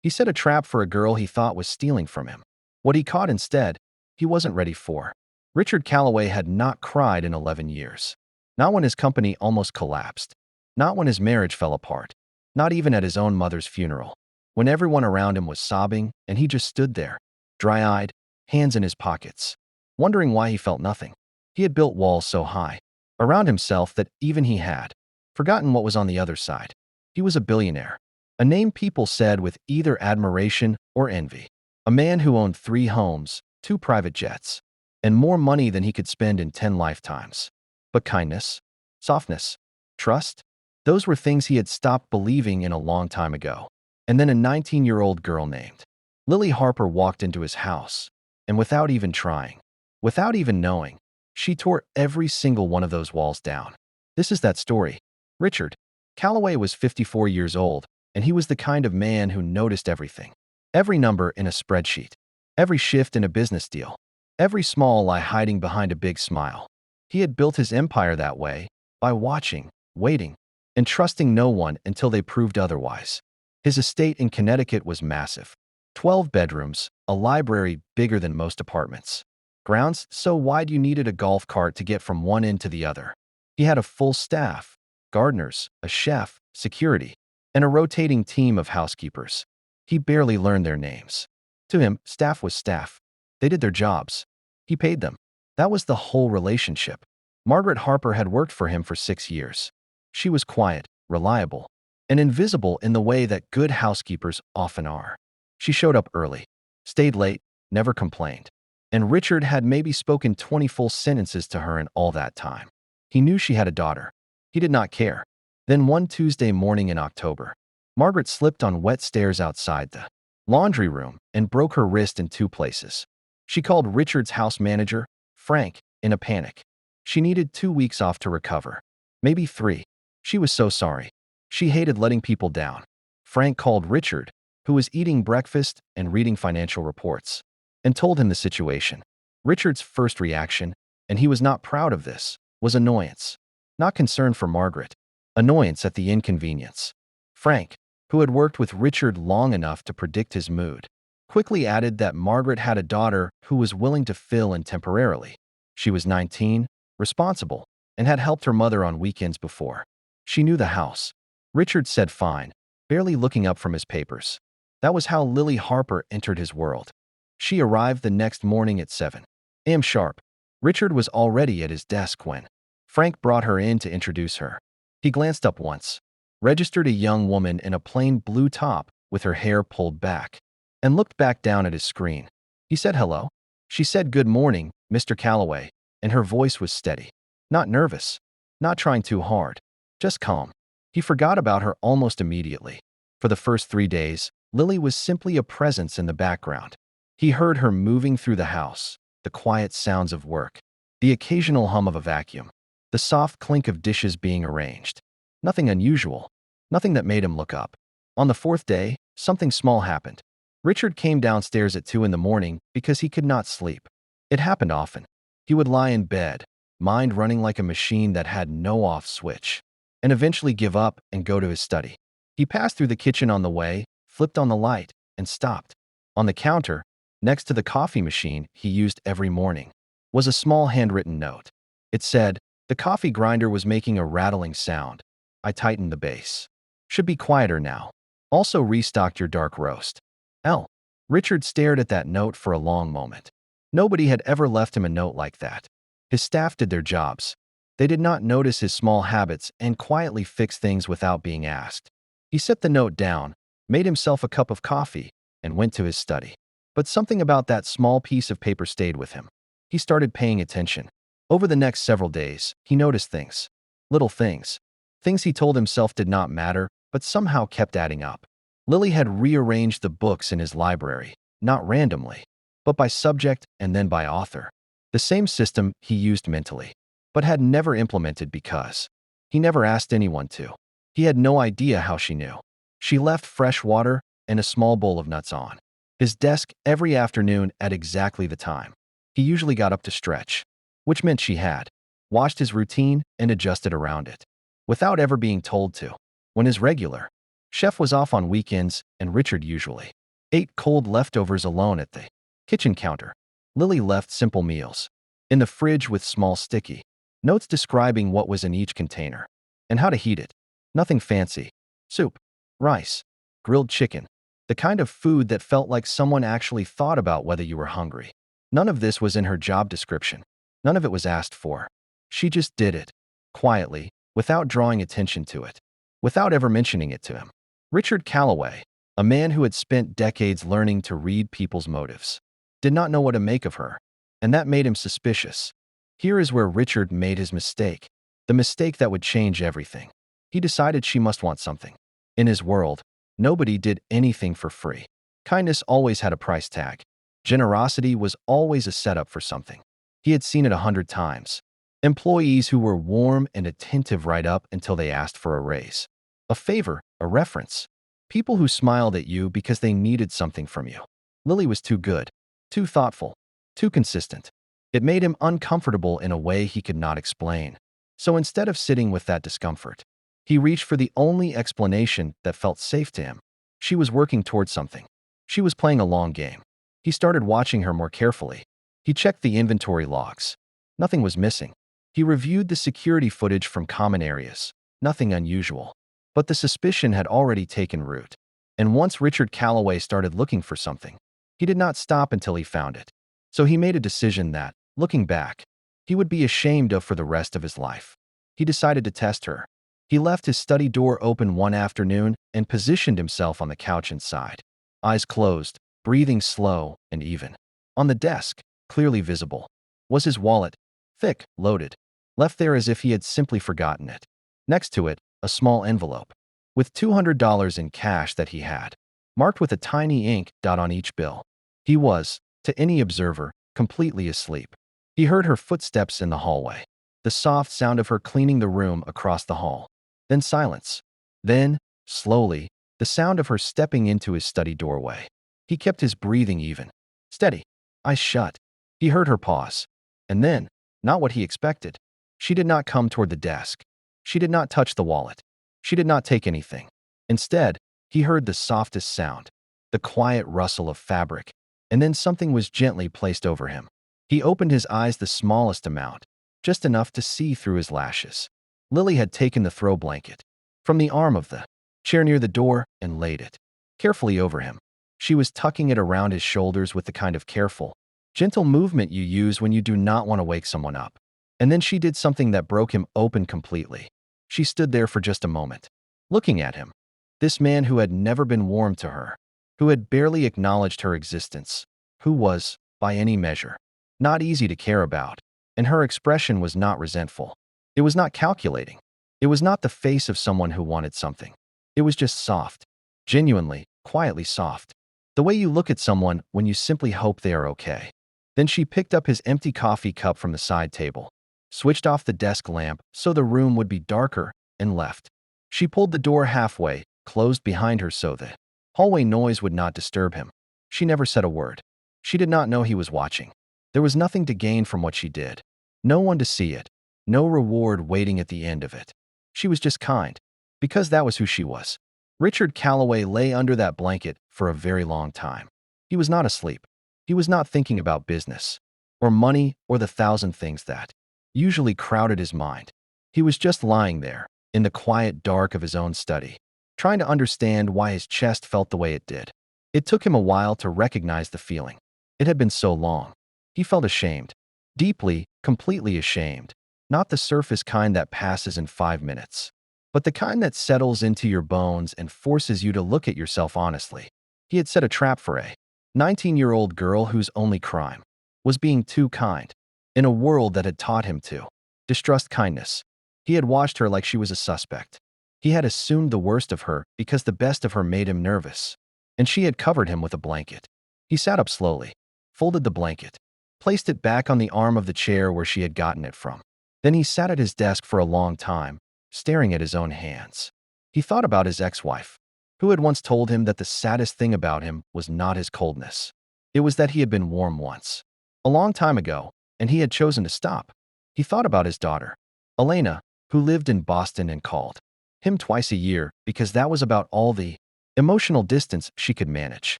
He set a trap for a girl he thought was stealing from him. What he caught instead, he wasn't ready for. Richard Calloway had not cried in 11 years. Not when his company almost collapsed. Not when his marriage fell apart. Not even at his own mother's funeral. When everyone around him was sobbing and he just stood there, dry-eyed, hands in his pockets, wondering why he felt nothing. He had built walls so high around himself that even he had forgotten what was on the other side. He was a billionaire. A name people said with either admiration or envy. A man who owned 3 homes, 2 private jets, and more money than he could spend in 10 lifetimes. But kindness, softness, trust, those were things he had stopped believing in a long time ago. And then a 19-year-old girl named Lily Harper walked into his house, and without even trying, without even knowing, she tore every single one of those walls down. This is that story. Richard Calloway was 54 years old, and he was the kind of man who noticed everything. Every number in a spreadsheet, every shift in a business deal, every small lie hiding behind a big smile. He had built his empire that way, by watching, waiting, and trusting no one until they proved otherwise. His estate in Connecticut was massive. 12 bedrooms, a library bigger than most apartments. Grounds so wide you needed a golf cart to get from one end to the other. He had a full staff, gardeners, a chef, security, and a rotating team of housekeepers. He barely learned their names. To him, staff was staff. They did their jobs. He paid them. That was the whole relationship. Margaret Harper had worked for him for 6 years. She was quiet, reliable, and invisible in the way that good housekeepers often are. She showed up early, stayed late, never complained. And Richard had maybe spoken 20 full sentences to her in all that time. He knew she had a daughter. He did not care. Then one Tuesday morning in October, Margaret slipped on wet stairs outside the laundry room and broke her wrist in 2 places. She called Richard's house manager, Frank, in a panic. She needed 2 weeks off to recover. Maybe 3. She was so sorry. She hated letting people down. Frank called Richard, who was eating breakfast and reading financial reports, and told him the situation. Richard's first reaction, and he was not proud of this, was annoyance. Not concern for Margaret. Annoyance at the inconvenience. Frank, who had worked with Richard long enough to predict his mood, quickly added that Margaret had a daughter who was willing to fill in temporarily. She was 19, responsible, and had helped her mother on weekends before. She knew the house. Richard said fine, barely looking up from his papers. That was how Lily Harper entered his world. She arrived the next morning at 7 a.m. sharp. Richard was already at his desk when Frank brought her in to introduce her. He glanced up once, registered a young woman in a plain blue top with her hair pulled back, and looked back down at his screen. He said hello. She said good morning, Mr. Calloway, and her voice was steady. Not nervous, not trying too hard, just calm. He forgot about her almost immediately. For the first 3 days, Lily was simply a presence in the background. He heard her moving through the house, the quiet sounds of work, the occasional hum of a vacuum, the soft clink of dishes being arranged. Nothing unusual, nothing that made him look up. On the 4th day, something small happened. Richard came downstairs at 2 in the morning because he could not sleep. It happened often. He would lie in bed, mind running like a machine that had no off switch, and eventually give up and go to his study. He passed through the kitchen on the way, flipped on the light, and stopped. On the counter, next to the coffee machine he used every morning, was a small handwritten note. It said, "The coffee grinder was making a rattling sound. I tightened the base. Should be quieter now. Also restocked your dark roast." L. Richard stared at that note for a long moment. Nobody had ever left him a note like that. His staff did their jobs. They did not notice his small habits and quietly fixed things without being asked. He set the note down, made himself a cup of coffee, and went to his study. But something about that small piece of paper stayed with him. He started paying attention. Over the next several days, he noticed things. Little things. Things he told himself did not matter, but somehow kept adding up. Lily had rearranged the books in his library, not randomly, but by subject and then by author. The same system he used mentally, but had never implemented because he never asked anyone to. He had no idea how she knew. She left fresh water and a small bowl of nuts on his desk every afternoon at exactly the time. He usually got up to stretch, which meant she had watched his routine and adjusted around it, without ever being told to. When his regular Chef was off on weekends, and Richard usually ate cold leftovers alone at the kitchen counter. Lily left simple meals in the fridge with small sticky notes describing what was in each container and how to heat it. Nothing fancy. Soup, rice, grilled chicken, the kind of food that felt like someone actually thought about whether you were hungry. None of this was in her job description. None of it was asked for. She just did it, quietly, without drawing attention to it, without ever mentioning it to him. Richard Calloway, a man who had spent decades learning to read people's motives, did not know what to make of her, and that made him suspicious. Here is where Richard made his mistake, the mistake that would change everything. He decided she must want something. In his world, nobody did anything for free. Kindness always had a price tag. Generosity was always a setup for something. He had seen it 100 times. Employees who were warm and attentive right up until they asked for a raise, a favor, a reference. People who smiled at you because they needed something from you. Lily was too good, too thoughtful, too consistent. It made him uncomfortable in a way he could not explain. So instead of sitting with that discomfort, he reached for the only explanation that felt safe to him. She was working towards something. She was playing a long game. He started watching her more carefully. He checked the inventory logs. Nothing was missing. He reviewed the security footage from common areas. Nothing unusual. But the suspicion had already taken root. And once Richard Calloway started looking for something, he did not stop until he found it. So he made a decision that, looking back, he would be ashamed of for the rest of his life. He decided to test her. He left his study door open one afternoon and positioned himself on the couch inside. Eyes closed, breathing slow and even. On the desk, clearly visible, was his wallet, thick, loaded, left there as if he had simply forgotten it. Next to it, a small envelope, with $200 in cash that he had, marked with a tiny ink dot on each bill. He was, to any observer, completely asleep. He heard her footsteps in the hallway, the soft sound of her cleaning the room across the hall. Then silence. Then, slowly, the sound of her stepping into his study doorway. He kept his breathing even, steady, eyes shut. He heard her pause. And then, not what he expected. She did not come toward the desk. She did not touch the wallet. She did not take anything. Instead, he heard the softest sound, the quiet rustle of fabric, and then something was gently placed over him. He opened his eyes the smallest amount, just enough to see through his lashes. Lily had taken the throw blanket from the arm of the chair near the door and laid it carefully over him. She was tucking it around his shoulders with the kind of careful, gentle movement you use when you do not want to wake someone up. And then she did something that broke him open completely. She stood there for just a moment, looking at him. This man who had never been warm to her, who had barely acknowledged her existence, who was, by any measure, not easy to care about. And her expression was not resentful. It was not calculating. It was not the face of someone who wanted something. It was just soft, genuinely, quietly soft. The way you look at someone when you simply hope they are okay. Then she picked up his empty coffee cup from the side table, switched off the desk lamp so the room would be darker, and left. She pulled the door halfway, closed behind her so the hallway noise would not disturb him. She never said a word. She did not know he was watching. There was nothing to gain from what she did. No one to see it. No reward waiting at the end of it. She was just kind, because that was who she was. Richard Calloway lay under that blanket for a very long time. He was not asleep. He was not thinking about business, or money, or the thousand things that usually crowded his mind. He was just lying there, in the quiet dark of his own study, trying to understand why his chest felt the way it did. It took him a while to recognize the feeling. It had been so long. He felt ashamed. Deeply, completely ashamed. Not the surface kind that passes in 5 minutes, but the kind that settles into your bones and forces you to look at yourself honestly. He had set a trap for a 19-year-old girl whose only crime was being too kind, in a world that had taught him to distrust kindness. He had watched her like she was a suspect. He had assumed the worst of her because the best of her made him nervous, and she had covered him with a blanket. He sat up slowly, folded the blanket, placed it back on the arm of the chair where she had gotten it from. Then he sat at his desk for a long time, staring at his own hands. He thought about his ex-wife, who had once told him that the saddest thing about him was not his coldness. It was that he had been warm once, a long time ago, and he had chosen to stop. He thought about his daughter, Elena, who lived in Boston and called Him twice a year, because that was about all the emotional distance she could manage.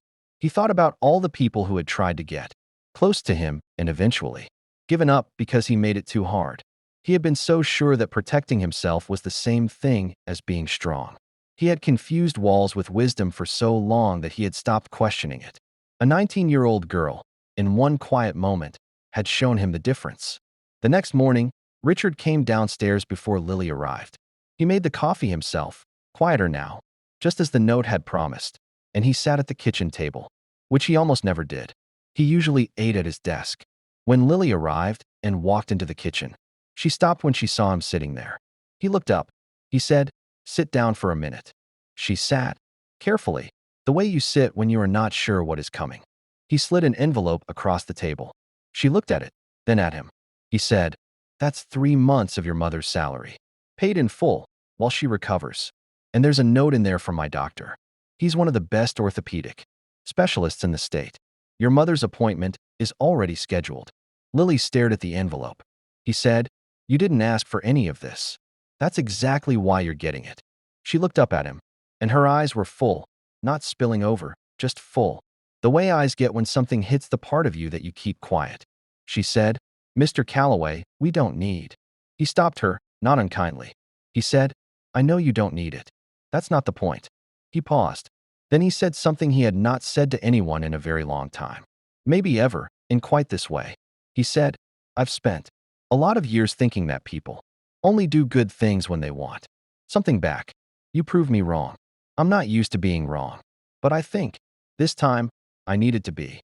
He thought about all the people who had tried to get close to him and eventually given up because he made it too hard. He had been so sure that protecting himself was the same thing as being strong. He had confused walls with wisdom for so long that he had stopped questioning it. A 19-year-old girl, in one quiet moment, had shown him the difference. The next morning, Richard came downstairs before Lily arrived. He made the coffee himself, quieter now, just as the note had promised, and he sat at the kitchen table, which he almost never did. He usually ate at his desk. When Lily arrived and walked into the kitchen, she stopped when she saw him sitting there. He looked up. He said, "Sit down for a minute." She sat, carefully, the way you sit when you are not sure what is coming. He slid an envelope across the table. She looked at it, then at him. He said, "That's 3 months of your mother's salary, paid in full, while she recovers. And there's a note in there from my doctor. He's one of the best orthopedic specialists in the state. Your mother's appointment is already scheduled." Lily stared at the envelope. He said, "You didn't ask for any of this. That's exactly why you're getting it." She looked up at him, and her eyes were full, not spilling over, just full. The way eyes get when something hits the part of you that you keep quiet. She said, "Mr. Calloway, we don't need." He stopped her, not unkindly. He said, "I know you don't need it. That's not the point." He paused. Then he said something he had not said to anyone in a very long time. Maybe ever, in quite this way. He said, "I've spent a lot of years thinking that people only do good things when they want something back. You prove me wrong. I'm not used to being wrong. But I think, this time, I needed to be."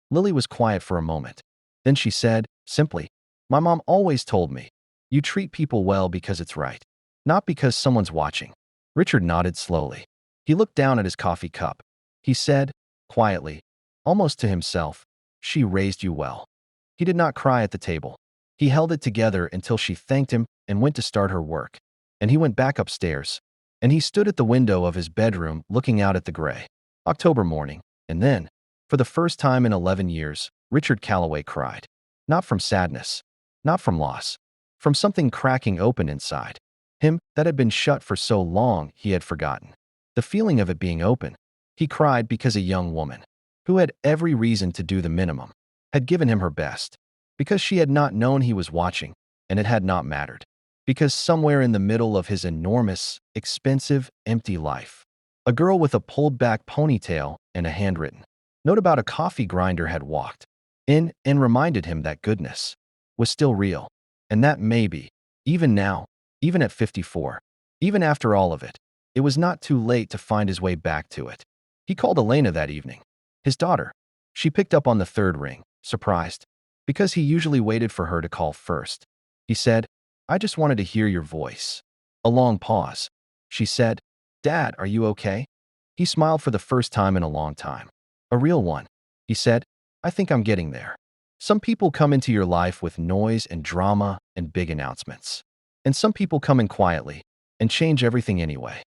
Lily was quiet for a moment. Then she said, simply, "My mom always told me, you treat people well because it's right, not because someone's watching." Richard nodded slowly. He looked down at his coffee cup. He said, quietly, almost to himself, "She raised you well." He did not cry at the table. He held it together until she thanked him and went to start her work. And he went back upstairs. And he stood at the window of his bedroom looking out at the gray October morning. And then, for the first time in 11 years, Richard Calloway cried. Not from sadness, not from loss, from something cracking open inside him that had been shut for so long he had forgotten the feeling of it being open. He cried because a young woman, who had every reason to do the minimum, had given him her best, because she had not known he was watching, and it had not mattered, because somewhere in the middle of his enormous, expensive, empty life, a girl with a pulled-back ponytail and a handwritten note about a coffee grinder had walked in and reminded him that goodness was still real, and that maybe, even now, even at 54, even after all of it, it was not too late to find his way back to it. He called Elena that evening, his daughter. She picked up on the third ring, surprised, because he usually waited for her to call first. He said, "I just wanted to hear your voice." A long pause. She said, "Dad, are you okay?" He smiled for the first time in a long time. "A real one." He said, "I think I'm getting there." Some people come into your life with noise and drama and big announcements. And some people come in quietly and change everything anyway.